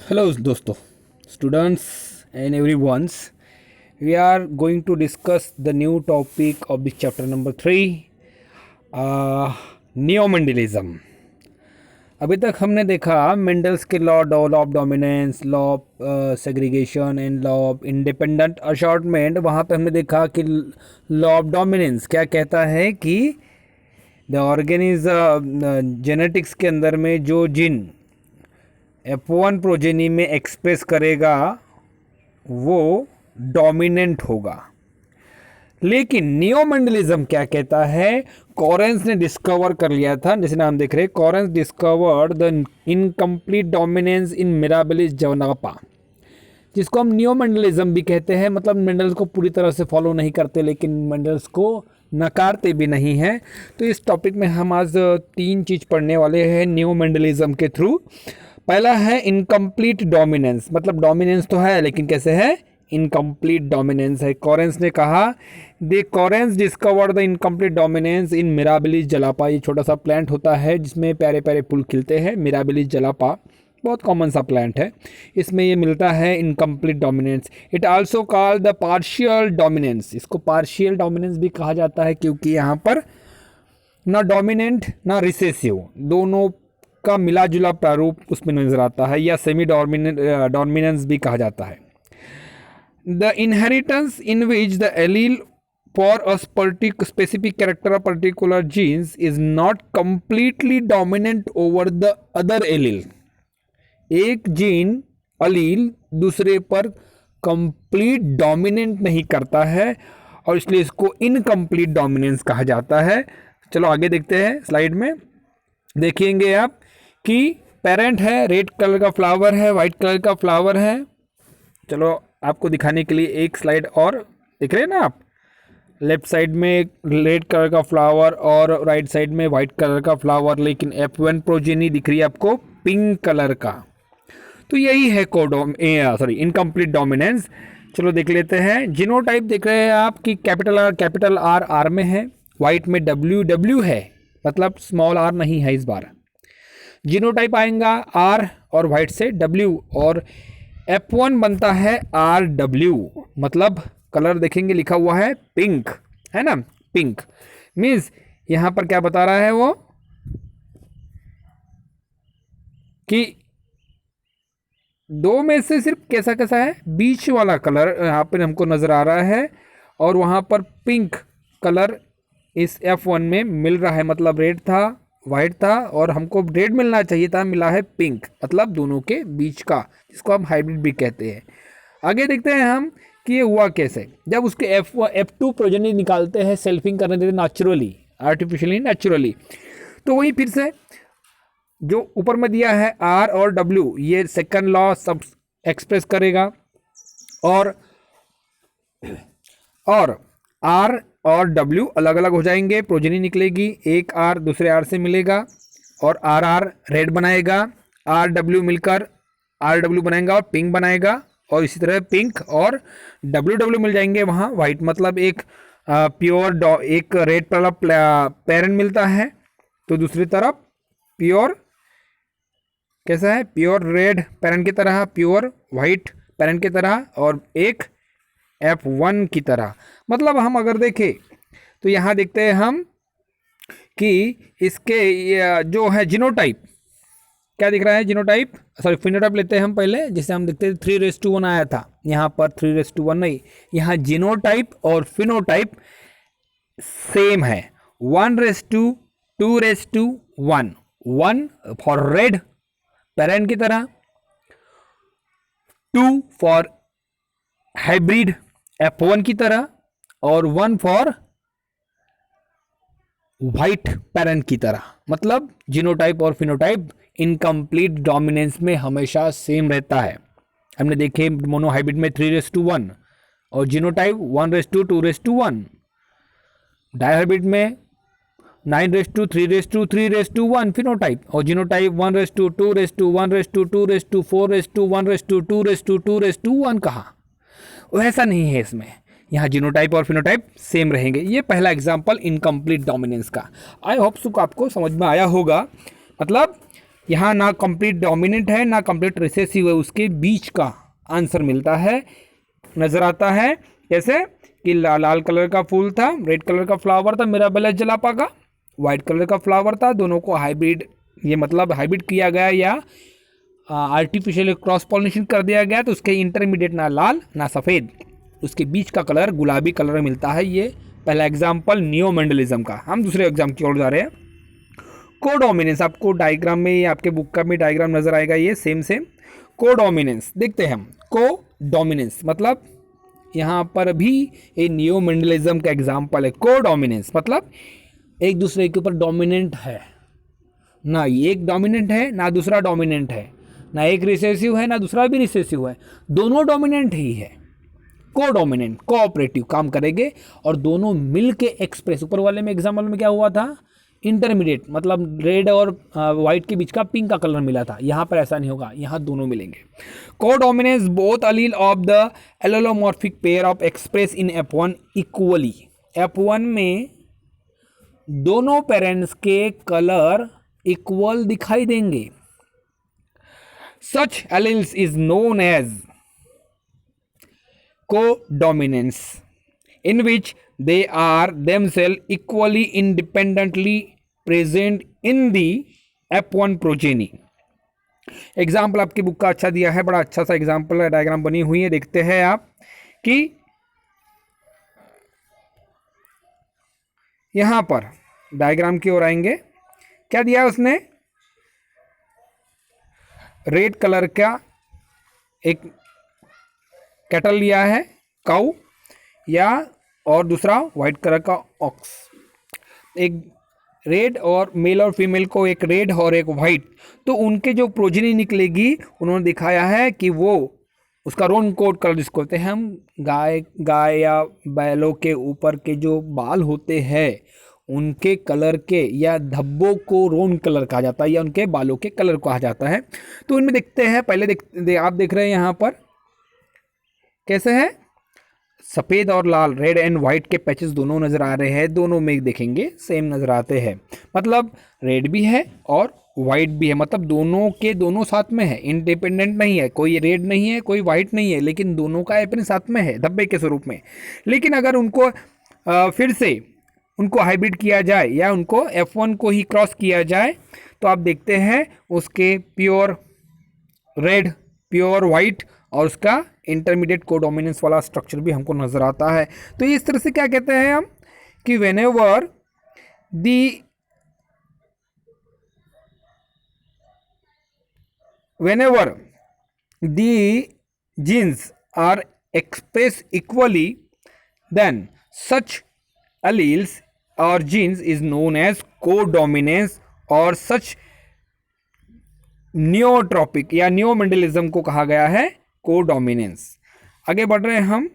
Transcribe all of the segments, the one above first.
Hello, dosto, students and everyone's. We are going to discuss the new topic of this chapter number 3, Neo-Mendelism. अभी तक हमने देखा Mendel's के law of dominance, law of segregation and law of independent assortment. वहाँ पे हमने देखा कि लॉ ऑफ डोमिनेंस क्या कहता है कि द ऑर्गेनिज्म जेनेटिक्स के अंदर में जो जीन F1 प्रोजेनी में एक्सप्रेस करेगा वो डोमिनेंट होगा. लेकिन नियोमेंडलिज्म क्या कहता है, कॉरेंस ने डिस्कवर कर लिया था, जैसे नाम देख रहे हैं, Correns discovered the incomplete dominance in Mirabilis jalapa, जिसको हम नियोमेंडलिज्म भी कहते हैं. मतलब मेंडल्स को पूरी तरह से फॉलो नहीं करते लेकिन मेंडल्स को नकारते भी नहीं हैं. तो इस टॉपिक में हम आज 3 चीज़ पढ़ने वाले हैं नियोमेंडलिज्म के थ्रू. पहला है इनकम्प्लीट डोमिनेंस, मतलब डोमिनेंस तो है लेकिन कैसे है, इनकम्प्लीट डोमिनेंस है. कॉरेंस ने कहा the Correns discovered the incomplete dominance in mirabilis जलापा. ये छोटा सा प्लांट होता है जिसमें प्यारे प्यारे फूल खिलते हैं. मिराबिलिस जलापा बहुत कॉमन सा प्लांट है, इसमें ये मिलता है incomplete dominance. It also called the partial dominance. इसको पार्शियल डोमिनेंस भी कहा जाता है क्योंकि यहाँ पर ना डोमिनेंट ना रिसेसिव, दोनों का मिला जुला प्रारूप उसमें नजर आता है, या सेमी डोमिनेंस भी कहा जाता है. The inheritance in which the allele for a specific character of particular genes is not completely dominant over the other allele. एक जीन अलील दूसरे पर कंप्लीट डोमिनेंट नहीं करता है और इसलिए इसको इनकम्प्लीट डोमिनेंस कहा जाता है. चलो आगे देखते हैं. स्लाइड में देखेंगे आप कि पेरेंट है, रेड कलर का फ्लावर है, वाइट कलर का फ्लावर है. चलो आपको दिखाने के लिए एक स्लाइड और देख रहे हैं ना आप, लेफ्ट साइड में रेड कलर का फ्लावर और राइट साइड में वाइट कलर का फ्लावर, लेकिन F1 प्रोजेनी दिख रही है आपको पिंक कलर का. तो यही है इनकम्प्लीट डोमिनेंस. चलो देख लेते हैं. जीनोटाइप देख रहे हैं आप कि कैपिटल आर में है, वाइट में डब्ल्यू है, मतलब स्मॉल आर नहीं है इस बार. जीनोटाइप आएगा आर और वाइट से डब्ल्यू, और F1 बनता है RW, मतलब कलर देखेंगे लिखा हुआ है पिंक, है ना. पिंक मीन्स यहां पर क्या बता रहा है वो कि दो में से सिर्फ कैसा कैसा है, बीच वाला कलर यहाँ पर हमको नजर आ रहा है और वहां पर पिंक कलर इस F1 में मिल रहा है. मतलब रेड था, वाइट था और हमको रेड मिलना चाहिए था, मिला है पिंक, मतलब दोनों के बीच का, जिसको हम हाइब्रिड भी कहते हैं. आगे देखते हैं हम कि ये हुआ कैसे. जब उसके F2 प्रोजेनी निकालते हैं, सेल्फिंग करने देते नेचुरली, आर्टिफिशियली नेचुरली, तो वही फिर से जो ऊपर में दिया है R और W, ये सेकंड लॉ सब एक्सप्रेस करेगा और R और W अलग अलग हो जाएंगे, प्रोजेनी निकलेगी, एक R दूसरे R से मिलेगा और RR रेड बनाएगा, RW मिलकर RW बनाएगा और पिंक बनाएगा, और इसी तरह पिंक और WW मिल जाएंगे वहाँ वाइट. मतलब एक प्योर एक रेड वाला पेरेंट मिलता है तो दूसरी तरफ प्योर कैसा है, प्योर रेड पेरेंट की तरह, प्योर वाइट पेरेंट की तरह, और एक F1 की तरह. मतलब हम अगर देखें तो यहाँ देखते हैं हम कि इसके जो है जीनोटाइप क्या दिख रहा है, जीनोटाइप फिनोटाइप लेते हैं हम पहले. जैसे हम देखते हैं 3:1 आया था, यहाँ पर 3:1 नहीं, यहाँ जीनोटाइप और फिनोटाइप सेम है. 1:2:1, 1 फॉर रेड पेरेंट की तरह, 2 फॉर हाइब्रिड F1 की तरह, और 1 फॉर वाइट पेरेंट की तरह. मतलब जीनोटाइप और फिनोटाइप इनकम्प्लीट डोमिनेंस में हमेशा सेम रहता है. हमने देखे मोनोहाइब्रिड में 3:1 और जीनोटाइप 1:2:1, डायहाइब्रिड में 9:3:3:1 फिनोटाइप, और जीनोटाइप 1:2:1:2:4:1:2:1 कहा. वैसा नहीं है इसमें, यहाँ जीनोटाइप और फिनोटाइप सेम रहेंगे. ये पहला एग्जांपल इनकम्प्लीट डोमिनेंस का. आई होप सो आपको समझ में आया होगा. मतलब यहाँ ना कंप्लीट डोमिनेंट है ना कंप्लीट रिसेसिव है, उसके बीच का आंसर मिलता है, नजर आता है। कैसे कि लाल कलर का फूल था, रेड कलर का फ्लावर था मिराबेला जलापा का, वाइट कलर का फ्लावर था, दोनों को हाइब्रिड, ये मतलब हाइब्रिड किया गया या आर्टिफिशियल क्रॉस पॉलिनेशन कर दिया गया, तो उसके इंटरमीडिएट ना लाल ना सफ़ेद, उसके बीच का कलर गुलाबी कलर मिलता है। ये पहला एग्जाम्पल नियो मेंडलिज्म का। हम दूसरे एग्जाम की ओर जा रहे हैं। कोडोमिनेंस, आपको डायग्राम में, आपके बुक का भी डायग्राम नजर आएगा, ये सेम कोडोमिनेंस देखते हैं हम। कोडोमिनेंस मतलब यहाँ पर भी ये नियो मेंडलिज्म का एग्जाम्पल है। कोडोमिनेंस मतलब एक दूसरे के ऊपर डोमिनेंट है, ना एक डोमिनेंट है ना दूसरा डोमिनेंट है, ना एक रिसेसिव है ना दूसरा भी रिसेसिव है, दोनों डोमिनेंट ही है। कोडोमिनेंट कोऑपरेटिव काम करेंगे और दोनों मिल के एक्सप्रेस। ऊपर वाले में एग्जाम्पल में क्या हुआ था, इंटरमीडिएट मतलब रेड और वाइट के बीच का पिंक का कलर मिला था, यहाँ पर ऐसा नहीं होगा, यहाँ दोनों मिलेंगे। Codominance both allele of the allelomorphic pair of express in F1 equally. F1 में दोनों पेरेंट्स के कलर इक्वल दिखाई देंगे। Such alleles is known as codominance in which they are themselves equally independently present in the F1 progeny। Example आपकी book का अच्छा दिया है, बड़ा अच्छा सा एग्जाम्पल है, डायग्राम बनी हुई है, देखते हैं आप कि यहां पर डायग्राम की ओर आएंगे। क्या दिया है उसने, रेड कलर का एक कैटल लिया है, काऊ, या और दूसरा व्हाइट कलर का ऑक्स। एक रेड और मेल और फीमेल को, एक रेड और एक व्हाइट, तो उनके जो प्रोजेनी निकलेगी उन्होंने दिखाया है कि वो उसका रोन कोट कलर जिसको कहते हैं हम, गाय या बैलों के ऊपर के जो बाल होते हैं उनके कलर के या धब्बों को रोन कलर कहा जाता है या उनके बालों के कलर कहा जाता है। तो इनमें देखते हैं, पहले आप देख रहे हैं यहाँ पर कैसे है, सफ़ेद और लाल, रेड एंड वाइट के पैचेस दोनों नज़र आ रहे हैं, दोनों में देखेंगे सेम नज़र आते हैं। मतलब रेड भी है और वाइट भी है, मतलब दोनों के दोनों साथ में है, इंडिपेंडेंट नहीं है, कोई रेड नहीं है कोई वाइट नहीं है, लेकिन दोनों का अपने साथ में है धब्बे के स्वरूप में। लेकिन अगर उनको फिर से उनको हाइब्रिड किया जाए या उनको F1 को ही क्रॉस किया जाए तो आप देखते हैं उसके प्योर रेड, प्योर वाइट और उसका इंटरमीडिएट कोडोमिनेंस वाला स्ट्रक्चर भी हमको नजर आता है। तो इस तरह से क्या कहते हैं हम कि whenever the genes are expressed equally, then such alleles or genes is known as codominance और such नियोट्रॉपिक या नियोमेंडलिज्म को कहा गया है कोडोमिनेंस। आगे बढ़ रहे हैं हम,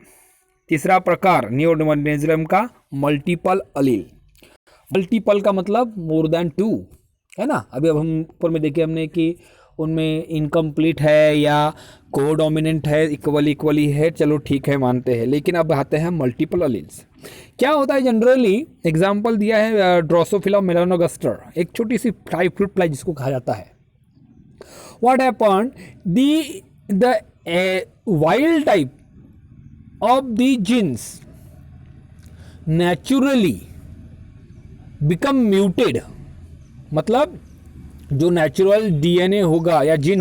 तीसरा प्रकार नियोमेंडलिज्म का मल्टीपल अलील। मल्टीपल का मतलब मोर देन 2 है ना। अभी अब हम ऊपर में देखे हमने कि उनमें इनकम्प्लीट है या कोडोमिनेंट है, इक्वली है, चलो ठीक है मानते हैं। लेकिन अब आते हैं मल्टीपल अलील्स। क्या होता है जनरली, एग्जाम्पल दिया है ड्रोसोफिला मेलानोगास्टर, एक छोटी सी फ्रूट फ्लाई जिसको कहा जाता है। What happened? The wild type of the genes naturally become muted, मतलब जो नेचुरल डीएनए होगा या जीन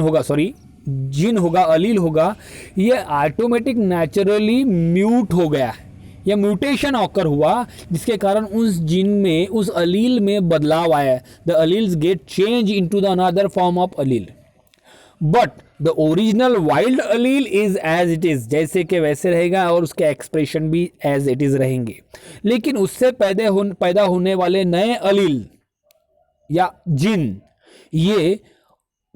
होगा, अलील होगा, ये ऑटोमेटिक नेचुरली म्यूट हो गया है या म्यूटेशन ऑकर हुआ, जिसके कारण उस जीन में, उस अलील में बदलाव आया है। The alleles get change into the another form of allele, but the original wild allele is as it is, जैसे कि वैसे रहेगा और उसके एक्सप्रेशन भी एज इट इज रहेंगे। लेकिन उससे पैदा होने वाले नए अलील या जीन ये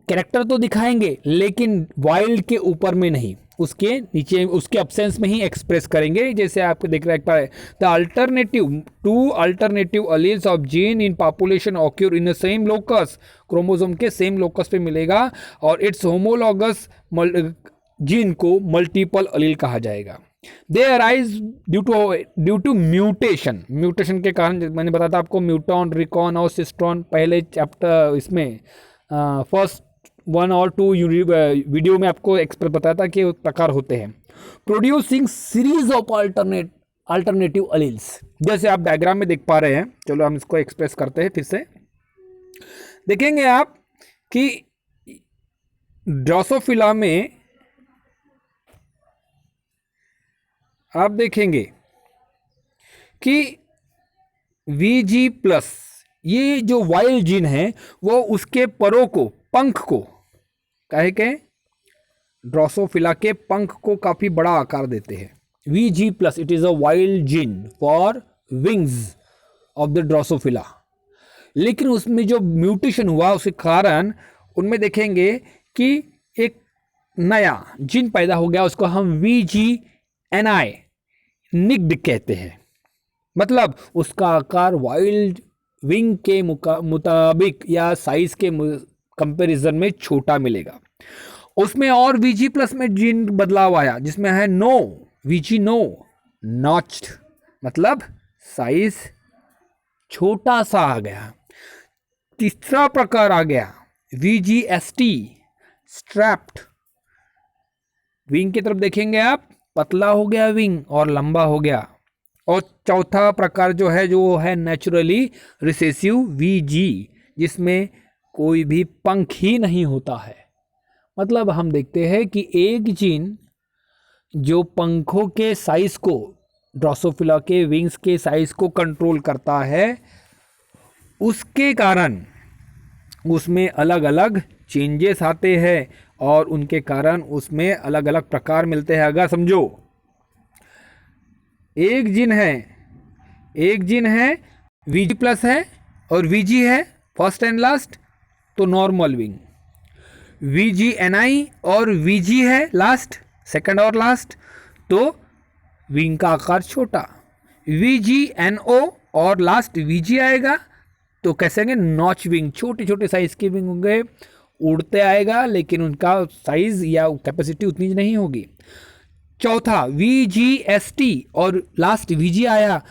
कैरेक्टर तो दिखाएंगे लेकिन वाइल्ड के ऊपर में नहीं, उसके नीचे, उसके अब्सेंस में ही एक्सप्रेस करेंगे। जैसे आपको देख रहा है, the alternative alleles of gene in population occur in the same locus, chromosome के सेम लोकस पे मिलेगा और इट्स होमोलॉगस जीन को मल्टीपल अलील कहा जाएगा। They arise due to mutation के कारण, मैंने बताया था आपको म्यूटॉन, रिकॉन और सिस्ट्रॉन पहले चैप्टर इसमें फर्स्ट 1 और 2 वीडियो में आपको एक्सप्रेस बताया था कि प्रकार होते हैं। Producing series of alternative alleles, जैसे आप डायग्राम में देख पा रहे हैं। चलो हम इसको एक्सप्रेस करते हैं फिर से। देखेंगे आप कि ड्रोसोफिला में आप देखेंगे कि VG+, ये जो वाइल्ड जीन है वो उसके परों को, पंख को, काहे के ड्रोसोफिला के पंख को काफी बड़ा आकार देते हैं। VG+, it is a wild gene for wings of the Drosophila. लेकिन उसमें जो म्यूटेशन हुआ उसके कारण उनमें देखेंगे कि एक नया जीन पैदा हो गया, उसको हम VGNI निग्ड कहते हैं। मतलब उसका आकार वाइल्ड विंग के मुताबिक या साइज के कंपैरिजन में छोटा मिलेगा। उसमें और VG+ में जीन बदलाव आया जिसमें है VG नॉच्ड, मतलब साइज छोटा सा आ गया। तीसरा प्रकार आ गया VGST स्ट्रैप्ड, विंग की तरफ देखेंगे आप, पतला हो गया विंग और लंबा हो गया। और चौथा प्रकार जो है नेचुरली रिसेसिव VG, जिसमें कोई भी पंख ही नहीं होता है। मतलब हम देखते हैं कि एक जीन जो पंखों के साइज को, ड्रोसोफिला के विंग्स के साइज को कंट्रोल करता है, उसके कारण उसमें अलग अलग चेंजेस आते हैं और उनके कारण उसमें अलग अलग प्रकार मिलते हैं। अगर समझो एक जीन है VG+ है और VG है फर्स्ट एंड लास्ट, तो नॉर्मल विंग। VGNI और VG है लास्ट, सेकंड और लास्ट, तो विंग का आकार छोटा। VGNO और लास्ट VG आएगा तो कैसे होंगे, नॉच विंग, छोटे छोटे साइज के विंग होंगे, उड़ते आएगा लेकिन उनका साइज या कैपेसिटी उतनी नहीं होगी। चौथा VGST और लास्ट VG आया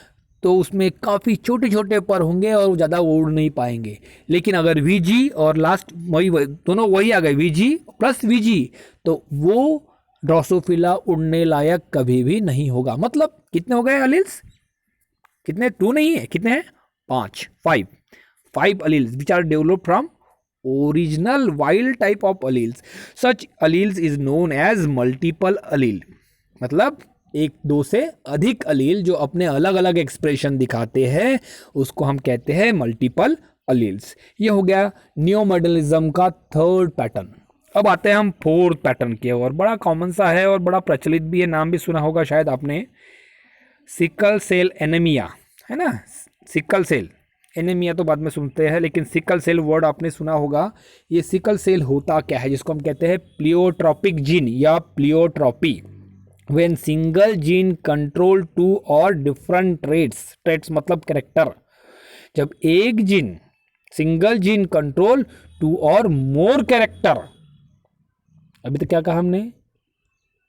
तो उसमें काफ़ी छोटे छोटे पर होंगे और ज़्यादा उड़ नहीं पाएंगे। लेकिन अगर VG और लास्ट दोनों वही आ गए, VG+ VG, तो वो ड्रोसोफिला उड़ने लायक कभी भी नहीं होगा। मतलब कितने हो गए अलील्स, कितने, 2 नहीं है, कितने हैं, 5 alleles which are developed from original wild type of alleles. Such alleles is known as multiple allele. मतलब 1-2 से अधिक अलील जो अपने अलग अलग एक्सप्रेशन दिखाते हैं उसको हम कहते हैं मल्टीपल अलील्स। ये हो गया नियोमॉडलिज्म का 3rd पैटर्न। अब आते हैं हम 4th पैटर्न की ओर। बड़ा कॉमन सा है और बड़ा प्रचलित भी है, नाम भी सुना होगा शायद आपने, सिकल सेल एनीमिया, है ना। सिकल सेल एनीमिया तो बाद में सुनते हैं, लेकिन सिकल सेल वर्ड आपने सुना होगा। ये सिकल सेल होता क्या है, जिसको हम कहते हैं प्लियोट्रॉपिक जीन या pleiotropy. When single gene control 2 और डिफरेंट ट्रेट्स मतलब कैरेक्टर। जब एक जीन, सिंगल जीन कंट्रोल 2 और मोर कैरेक्टर, अभी तो क्या कहा हमने,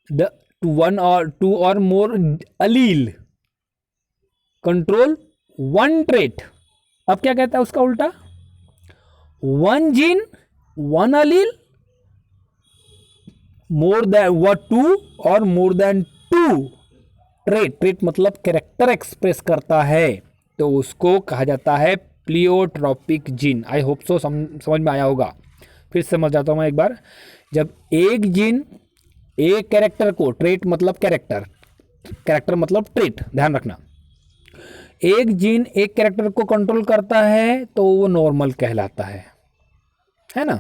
2 और मोर अलील कंट्रोल 1 ट्रेट। अब क्या कहता है उसका उल्टा, 1 जीन 1 अलील मोर देन 2 और मोर देन 2 ट्रेट मतलब कैरेक्टर एक्सप्रेस करता है, तो उसको कहा जाता है pleiotropic gene. I hope so समझ में आया होगा। फिर समझ जाता हूं मैं एक बार। जब एक जीन एक कैरेक्टर को, ट्रेट मतलब कैरेक्टर मतलब ट्रेट, ध्यान रखना, एक जीन एक कैरेक्टर को कंट्रोल करता है तो वो नॉर्मल कहलाता है ना।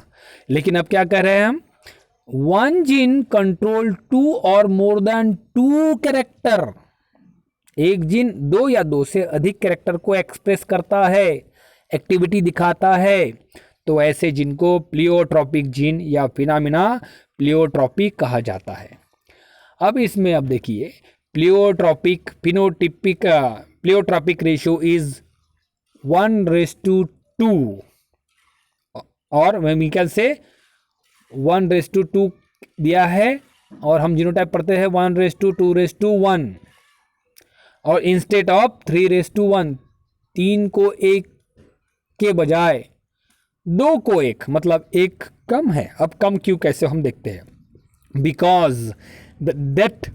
लेकिन अब क्या कह रहे हैं हम, 1 जीन कंट्रोल 2 और मोर देन 2 कैरेक्टर। एक जीन 2 या 2 से अधिक कैरेक्टर को एक्सप्रेस करता है, एक्टिविटी दिखाता है, तो ऐसे जीन को प्लियोट्रॉपिक जीन या फिनोमिना प्लियोट्रॉपी कहा जाता है। अब इसमें अब देखिए, प्लियोट्रॉपिक रेशियो इज 1:2 और केमिकल से 1:2 दिया है, और हम जीनोटाइप पढ़ते हैं 1:2:1, और इंस्टेड ऑफ 3:1, 3 को 1 के बजाय दो को एक, मतलब एक कम है। अब कम क्यों, कैसे हम देखते हैं। Because the death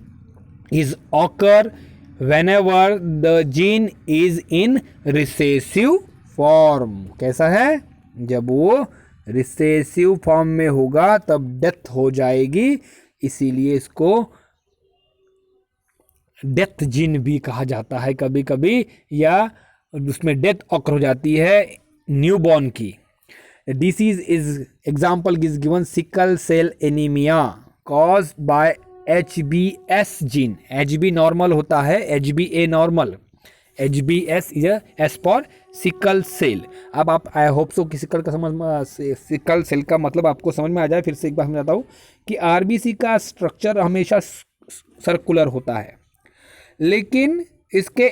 is occur whenever the gene is in recessive form. कैसा है, जब वो रिसेसिव फॉर्म में होगा तब डेथ हो जाएगी, इसीलिए इसको डेथ जीन भी कहा जाता है कभी कभी, या उसमें डेथ ऑकर हो जाती है न्यूबॉर्न की। Disease is example is given sickle cell anaemia caused by HbS gene. HB normal होता है, HbA normal, HbS is S for sickle cell. अब आप आई होप सो कि सिकल का सिकल सेल का मतलब आपको समझ में आ जाए। फिर से एक बार समझाता हूँ कि RBC का स्ट्रक्चर हमेशा सर्कुलर होता है, लेकिन इसके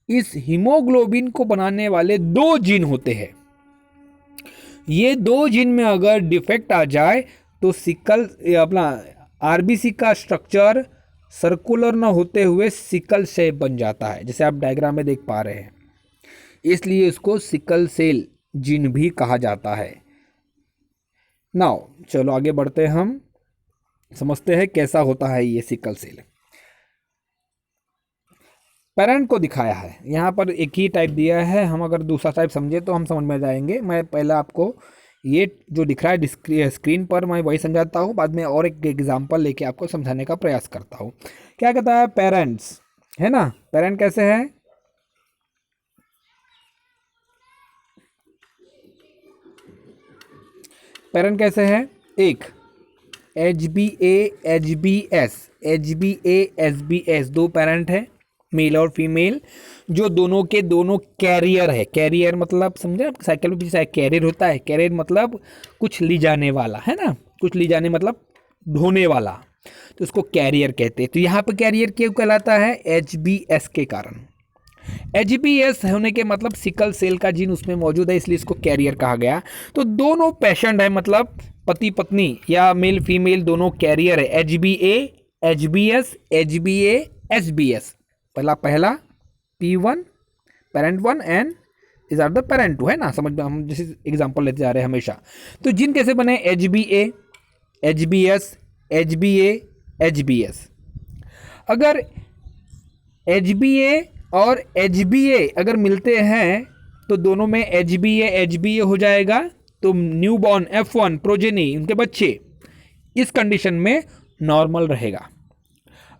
इस हीमोग्लोबिन को बनाने वाले दो जीन होते हैं। ये दो जीन में अगर डिफेक्ट आ जाए तो सिकल अपना RBC का स्ट्रक्चर सर्कुलर ना होते हुए सिकल शेप बन जाता है, जैसे आप डायग्राम में देख पा रहे हैं। इसलिए इसको सिकल सेल जीन भी कहा जाता है। नाउ चलो आगे बढ़ते हैं, हम समझते हैं कैसा होता है ये सिकल सेल। पेरेंट को दिखाया है, यहाँ पर एक ही टाइप दिया है, हम अगर दूसरा टाइप समझे तो हम समझ में जाएंगे। मैं पहले आपको ये जो दिख रहा है स्क्रीन पर मैं वही समझाता हूँ, बाद में और एक एग्जांपल लेके आपको समझाने का प्रयास करता हूँ। क्या कहता है, पेरेंट्स है ना, पेरेंट कैसे है, पेरेंट कैसे है, एक HbA HbS HbA SBS दो पेरेंट है, मेल और फीमेल, जो दोनों के दोनों कैरियर है। कैरियर मतलब समझे, साइकिल में पीछे कैरियर होता है, कैरियर मतलब कुछ ले जाने वाला है ना, कुछ ले जाने मतलब ढोने वाला, तो उसको कैरियर कहते हैं। तो यहाँ पे कैरियर क्यों कहलाता है, HbS के कारण। HbS होने के मतलब सिकल सेल का जीन उसमें मौजूद है, इसलिए इसको कैरियर कहा गया। तो दोनों पेशेंट है, मतलब पति पत्नी या मेल फीमेल दोनों कैरियर है, HbA HbS HbA SBS। पहला P1 parent 1 and is are the parent 2 है ना, समझ में, हम जैसे एग्जांपल लेते जा रहे हैं हमेशा। तो जीन कैसे बने, HbA HbS HbA HbS। अगर HbA और HbA अगर मिलते हैं तो दोनों में HbA HbA हो जाएगा, तो न्यूबॉर्न F1 प्रोजेनी उनके बच्चे इस कंडीशन में नॉर्मल रहेगा।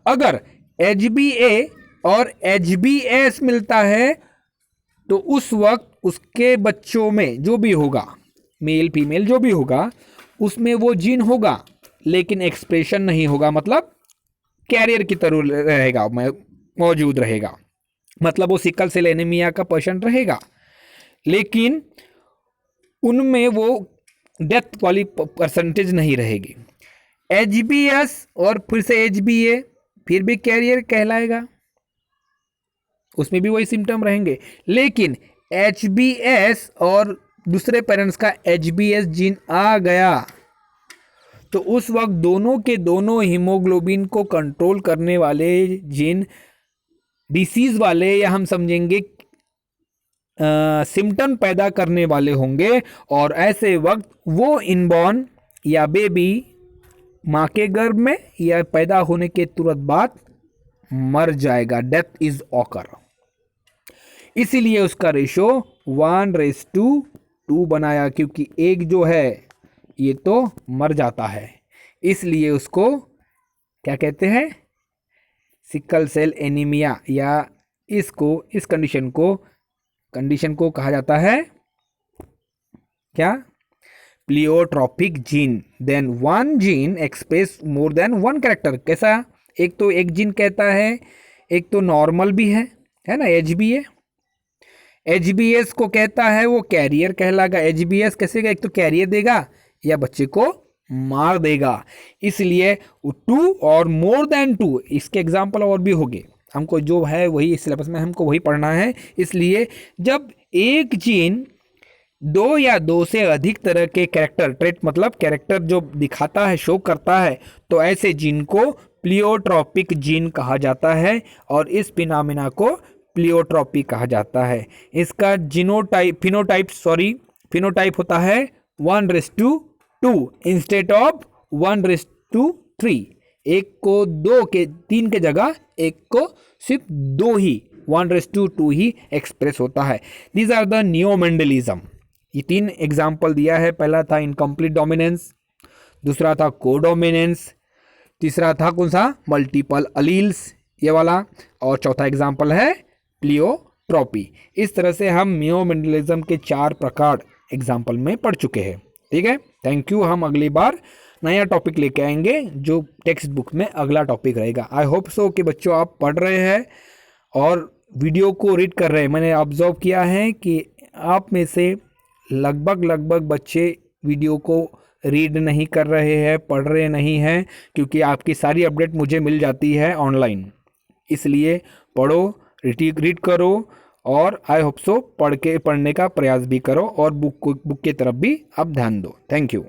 अगर HbA और HbS मिलता है तो उस वक्त उसके बच्चों में जो भी होगा, मेल फीमेल जो भी होगा, उसमें वो जीन होगा लेकिन एक्सप्रेशन नहीं होगा, मतलब कैरियर की तरह रहेगा, मौजूद रहेगा, मतलब वो सिकल सेल एनीमिया का पेशेंट रहेगा, लेकिन उनमें वो डेथ वाली परसेंटेज नहीं रहेगी। HbS और फिर से HbA फिर भी कैरियर कहलाएगा, उसमें भी वही सिम्टम रहेंगे, लेकिन HbS और दूसरे पेरेंट्स का HbS जीन आ गया तो उस वक्त दोनों के दोनों हीमोग्लोबिन को कंट्रोल करने वाले जीन डिसीज वाले, या हम समझेंगे सिम्टम पैदा करने वाले होंगे, और ऐसे वक्त वो इनबॉर्न या बेबी माँ के गर्भ में या पैदा होने के तुरंत बाद मर जाएगा, डेथ इज ऑकर। इसीलिए उसका रेशो 1:2 बनाया, क्योंकि एक जो है ये तो मर जाता है, इसलिए उसको क्या कहते हैं, सिकल सेल एनीमिया, या इसको इस कंडीशन को कहा जाता है क्या, pleiotropic gene. Then one gene express more than one character. कैसा, एक तो एक जीन कहता है, एक तो नॉर्मल भी है ना HbA, HbS को कहता है वो कैरियर कहलाएगा। HbS कैसे, एक तो कैरियर देगा या बच्चे को मार देगा, इसलिए 2 और मोर देन 2, इसके एग्जाम्पल और भी होंगे, हमको जो है वही सिलेबस में हमको वही पढ़ना है। इसलिए जब एक जीन 2 या 2 से अधिक तरह के कैरेक्टर ट्रेट, मतलब कैरेक्टर जो दिखाता है, शो करता है, तो ऐसे जीन को प्लियोट्रॉपिक जीन कहा जाता है, और इस फिनोमेना को प्लियोट्रॉपी कहा जाता है। इसका फिनोटाइप फिनोटाइप होता है 1:2 इंस्टेड ऑफ 1:3। एक को दो के तीन के जगह एक को सिर्फ दो ही 1:2 ही एक्सप्रेस होता है। These are the neo Mendelism. ये तीन एग्जाम्पल दिया है। पहला था इनकम्प्लीट डोमिनेंस, दूसरा था कोडोमिनेंस, तीसरा था कौन सा, मल्टीपल अलील्स ये वाला, और चौथा एग्जाम्पल है प्लियोट्रॉपी। इस तरह से हम नियो मेंडलिज्म के 4 प्रकार एग्जाम्पल में पढ़ चुके हैं। ठीक है, थैंक यू। हम अगली बार नया टॉपिक लेके आएंगे जो टेक्स्ट बुक में अगला टॉपिक रहेगा। आई होप सो कि बच्चों आप पढ़ रहे हैं और वीडियो को रीड कर रहे हैं। मैंने ऑब्जर्व किया है कि आप में से लगभग बच्चे वीडियो को रीड नहीं कर रहे हैं, पढ़ रहे नहीं हैं, क्योंकि आपकी सारी अपडेट मुझे मिल जाती है ऑनलाइन। इसलिए पढ़ो, रीड करो, और आई होप सो पढ़ने का प्रयास भी करो, और बुक की तरफ भी आप ध्यान दो। Thank you.